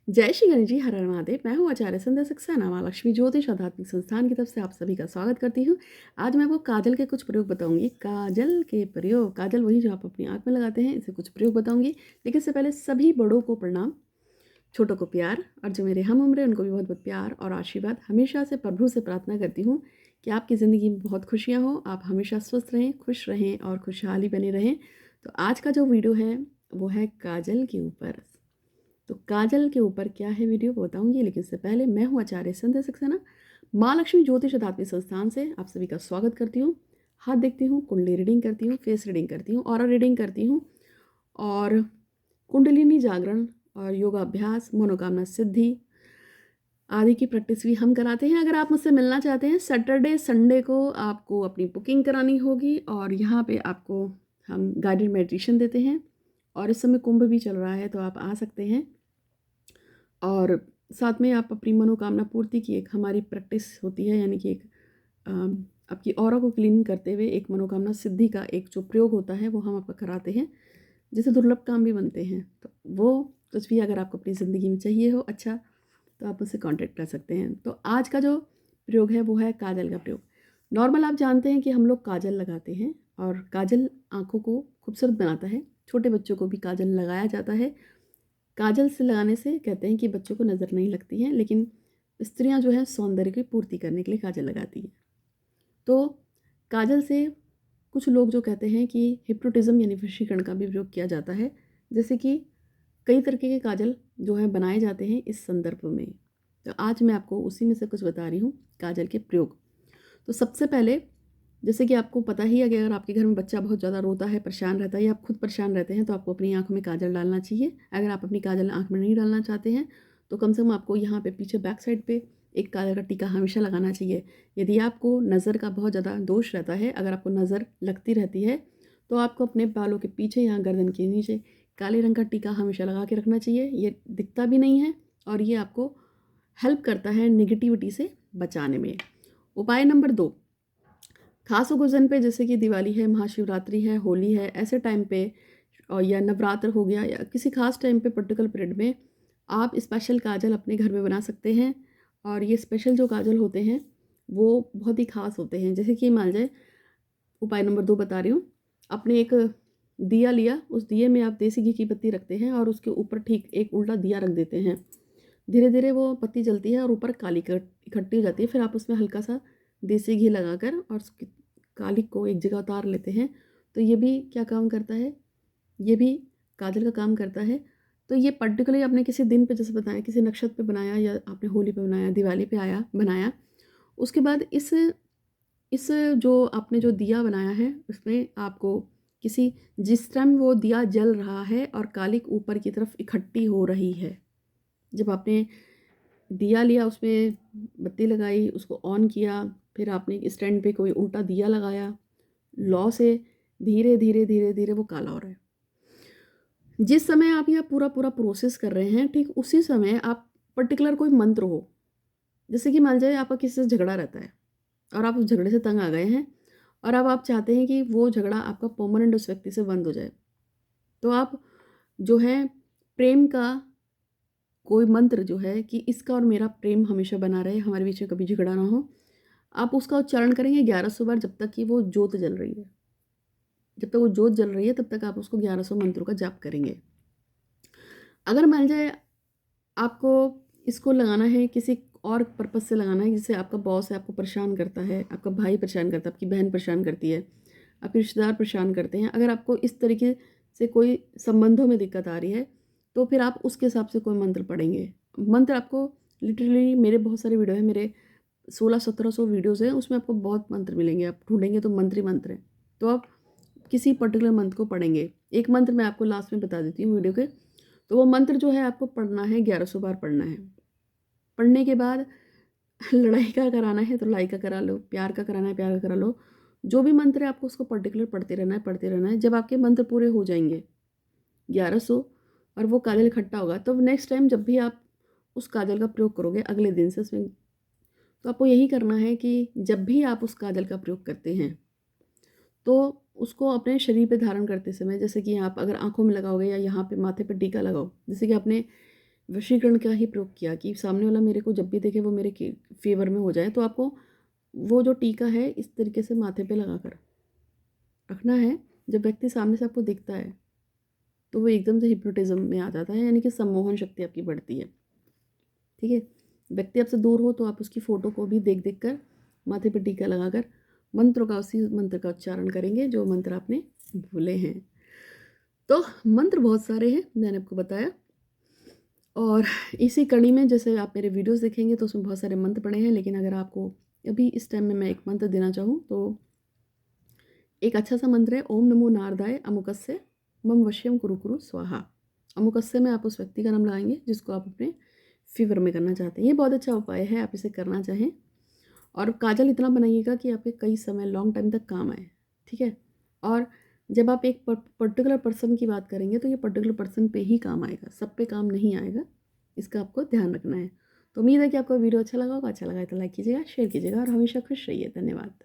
जय श्री गणेश जी, हर हर महादेव। मैं हूँ आचार्य संध्या सक्सेना, माँ लक्ष्मी ज्योतिष आध्यात्मिक संस्थान की तरफ से आप सभी का स्वागत करती हूँ। आज मैं आपको काजल के कुछ प्रयोग बताऊंगी। काजल के प्रयोग, काजल वही जो आप अपनी आँख में लगाते हैं, इसे कुछ प्रयोग बताऊंगी। लेकिन इससे पहले सभी बड़ों को प्रणाम, छोटों को प्यार, और जो मेरे हम उम्र उनको भी बहुत बहुत प्यार और आशीर्वाद। हमेशा से प्रभु से प्रार्थना करती हूँ कि आपकी ज़िंदगी में बहुत खुशियाँ हों, आप हमेशा स्वस्थ रहें, खुश रहें और खुशहाली बने रहें। तो आज का जो वीडियो है वो है काजल के ऊपर। तो काजल के ऊपर क्या है वीडियो वो बताऊंगी, लेकिन इससे पहले मैं हूँ आचार्य संध्या सक्सेना, माँ लक्ष्मी ज्योतिष आध्यात्मिक संस्थान से आप सभी का स्वागत करती हूँ। हाथ देखती हूँ, कुंडली रीडिंग करती हूँ, फेस रीडिंग करती हूँ, ऑरा रीडिंग करती हूँ, और कुंडलिनी जागरण और योगाभ्यास, मनोकामना सिद्धि आदि की प्रैक्टिस भी हम कराते हैं। अगर आप मुझसे मिलना चाहते हैं, सैटरडे संडे को आपको अपनी बुकिंग करानी होगी, और यहाँ पे आपको हम गाइडेड मेडिटेशन देते हैं। और इस समय कुंभ भी चल रहा है, तो आप आ सकते हैं। और साथ में आप अपनी मनोकामना पूर्ति की एक हमारी प्रैक्टिस होती है, यानी कि एक आपकी ऑरा को क्लीन करते हुए एक मनोकामना सिद्धि का एक जो प्रयोग होता है वो हम आपको कराते हैं, जिससे दुर्लभ काम भी बनते हैं। तो वो कुछ भी अगर आपको अपनी ज़िंदगी में चाहिए हो अच्छा, तो आप मुझसे कांटेक्ट कर सकते हैं। तो आज का जो प्रयोग है वो है काजल का प्रयोग। नॉर्मल आप जानते हैं कि हम लोग काजल लगाते हैं, और काजल आँखों को खूबसूरत बनाता है। छोटे बच्चों को भी काजल लगाया जाता है। काजल से लगाने से कहते हैं कि बच्चों को नज़र नहीं लगती है, लेकिन स्त्रियां जो है सौंदर्य की पूर्ति करने के लिए काजल लगाती हैं। तो काजल से कुछ लोग जो कहते हैं कि हिप्नोटिज्म यानी वशीकरण का भी प्रयोग किया जाता है, जैसे कि कई तरीके के काजल जो है बनाए जाते हैं इस संदर्भ में। तो आज मैं आपको उसी में से कुछ बता रही हूँ, काजल के प्रयोग। तो सबसे पहले, जैसे कि आपको पता ही है कि अगर आपके घर में बच्चा बहुत ज़्यादा रोता है, परेशान रहता है, या आप खुद परेशान रहते हैं, तो आपको अपनी आँखों में काजल डालना चाहिए। अगर आप अपनी काजल आँख में नहीं डालना चाहते हैं, तो कम से कम आपको यहाँ पे पीछे बैक साइड पे एक काजल का टीका हमेशा लगाना चाहिए। यदि आपको नज़र का बहुत ज़्यादा दोष रहता है, अगर आपको नज़र लगती रहती है, तो आपको अपने बालों के पीछे, यहाँ गर्दन के नीचे काले रंग का टीका हमेशा लगा के रखना चाहिए। ये दिखता भी नहीं है, और ये आपको हेल्प करता है निगेटिविटी से बचाने में। उपाय नंबर 2, खास ओकेज़न पे, जैसे कि दिवाली है, महाशिवरात्रि है, होली है, ऐसे टाइम पे, और या नवरात्र हो गया, या किसी खास टाइम पे पर्टिकुलर पीरियड में आप स्पेशल काजल अपने घर में बना सकते हैं। और ये स्पेशल जो काजल होते हैं वो बहुत ही खास होते हैं। जैसे कि मान जाए, उपाय नंबर 2 बता रही हूँ। आपने एक दिया लिया, उस दिए में आप देसी घी की पत्ती रखते हैं, और उसके ऊपर ठीक एक उल्टा दिया रख देते हैं। धीरे धीरे वो पत्ती जलती है और ऊपर काली इकट्ठी हो जाती है। फिर आप उसमें हल्का सा देसी घी लगाकर और उसकी काली को एक जगह उतार लेते हैं। तो ये भी क्या काम करता है, ये भी काजल का काम करता है। तो ये पर्टिकुलरली आपने किसी दिन पे, जैसे बताया, किसी नक्षत्र पे बनाया, या आपने होली पे बनाया, दिवाली पे आया बनाया, उसके बाद इस जो आपने जो दिया बनाया है उसमें आपको किसी, जिस टाइम वो दिया जल रहा है और कालिक ऊपर की तरफ इकट्ठी हो रही है, जब आपने दिया लिया, उसमें बत्ती लगाई, उसको ऑन किया, फिर आपने स्टैंड पे कोई उल्टा दिया लगाया, लौ से धीरे धीरे धीरे धीरे वो काला हो रहा है। जिस समय आप यह पूरा पूरा प्रोसेस कर रहे हैं, ठीक उसी समय आप पर्टिकुलर कोई मंत्र हो, जैसे कि मान जाए आपका किसी से झगड़ा रहता है और आप उस झगड़े से तंग आ गए हैं, और अब आप चाहते हैं कि वो झगड़ा आपका परमानेंट उस व्यक्ति से बंद हो जाए। तो आप जो है प्रेम का कोई मंत्र जो है कि इसका और मेरा प्रेम हमेशा बना रहे, हमारे बीच में कभी झगड़ा ना हो, आप उसका उच्चारण करेंगे 1100 बार, जब तक कि वो ज्योत जल रही है। जब तक वो ज्योत जल रही है तब तक आप उसको 1100 मंत्रों का जाप करेंगे। अगर मान जाए आपको इसको लगाना है किसी और पर्पज़ से लगाना है, जैसे आपका बॉस है, आपको परेशान करता है, आपका भाई परेशान करता है, आपकी बहन परेशान करती है, आपके रिश्तेदार परेशान करते हैं, अगर आपको इस तरीके से कोई संबंधों में दिक्कत आ रही है, तो फिर आप उसके हिसाब से कोई मंत्र पढ़ेंगे। मंत्र आपको लिटरली, मेरे बहुत सारे वीडियो हैं, मेरे 1600-1700 वीडियोज़ हैं, उसमें आपको बहुत मंत्र मिलेंगे। आप ढूंढेंगे तो मंत्र ही मंत्र हैं। तो आप किसी पर्टिकुलर मंत्र को पढ़ेंगे। एक मंत्र मैं आपको लास्ट में बता देती हूँ वीडियो के। तो वो मंत्र जो है आपको पढ़ना है, 1100 बार पढ़ना है। पढ़ने के बाद लड़ाई का कराना है तो लड़ाई का करा लो, प्यार का कराना है प्यार का करा लो। जो भी मंत्र है आपको उसको पर्टिकुलर पढ़ते रहना है, पढ़ते रहना है। जब आपके मंत्र पूरे हो जाएंगे 1100, और वो काजल इकट्ठा होगा, तो नेक्स्ट टाइम जब भी आप उस काजल का प्रयोग करोगे अगले दिन से उसमें, तो आपको यही करना है कि जब भी आप उस काजल का प्रयोग करते हैं तो उसको अपने शरीर पे धारण करते समय, जैसे कि आप अगर आँखों में लगाओगे या यहाँ पे माथे पे टीका लगाओ, जैसे कि आपने वशीकरण का ही प्रयोग किया कि सामने वाला मेरे को जब भी देखे वो मेरे के फ़ेवर में हो जाए। तो आपको वो जो टीका है इस तरीके से माथे पे लगाकर रखना है। जब व्यक्ति सामने से आपको दिखता है तो वो एकदम से हिप्नोटिज़्म में आ जाता है, यानी कि सम्मोहन शक्ति आपकी बढ़ती है। ठीक है? व्यक्ति आपसे दूर हो तो आप उसकी फ़ोटो को भी देख कर माथे पे टीका लगाकर मंत्रों का उसी मंत्र का उच्चारण करेंगे जो मंत्र आपने बोले हैं। तो मंत्र बहुत सारे हैं, मैंने आपको बताया। और इसी कड़ी में जैसे आप मेरे वीडियोज़ देखेंगे तो उसमें बहुत सारे मंत्र पड़े हैं, लेकिन अगर आपको अभी इस टाइम में मैं एक मंत्र देना चाहूँ तो एक अच्छा सा मंत्र है, ओम नमो नारदाय अमुकस्य मम वश्यम कुरु कुरु स्वाहा। अमुकस्य में आप उस व्यक्ति का नाम लगाएंगे जिसको आप अपने फ़ेवर में करना चाहते हैं। ये बहुत अच्छा उपाय है, आप इसे करना चाहें। और काजल इतना बनाइएगा कि आपके कई समय लॉन्ग टाइम तक काम आए। ठीक है? और जब आप एक पर्टिकुलर पर्सन की बात करेंगे तो ये पर्टिकुलर पर्सन पे ही काम आएगा, सब पे काम नहीं आएगा। इसका आपको ध्यान रखना है। तो उम्मीद है कि आपको वीडियो अच्छा लगा होगा। अच्छा लगा है तो लाइक कीजिएगा, शेयर कीजिएगा और हमेशा खुश रहिए। धन्यवाद।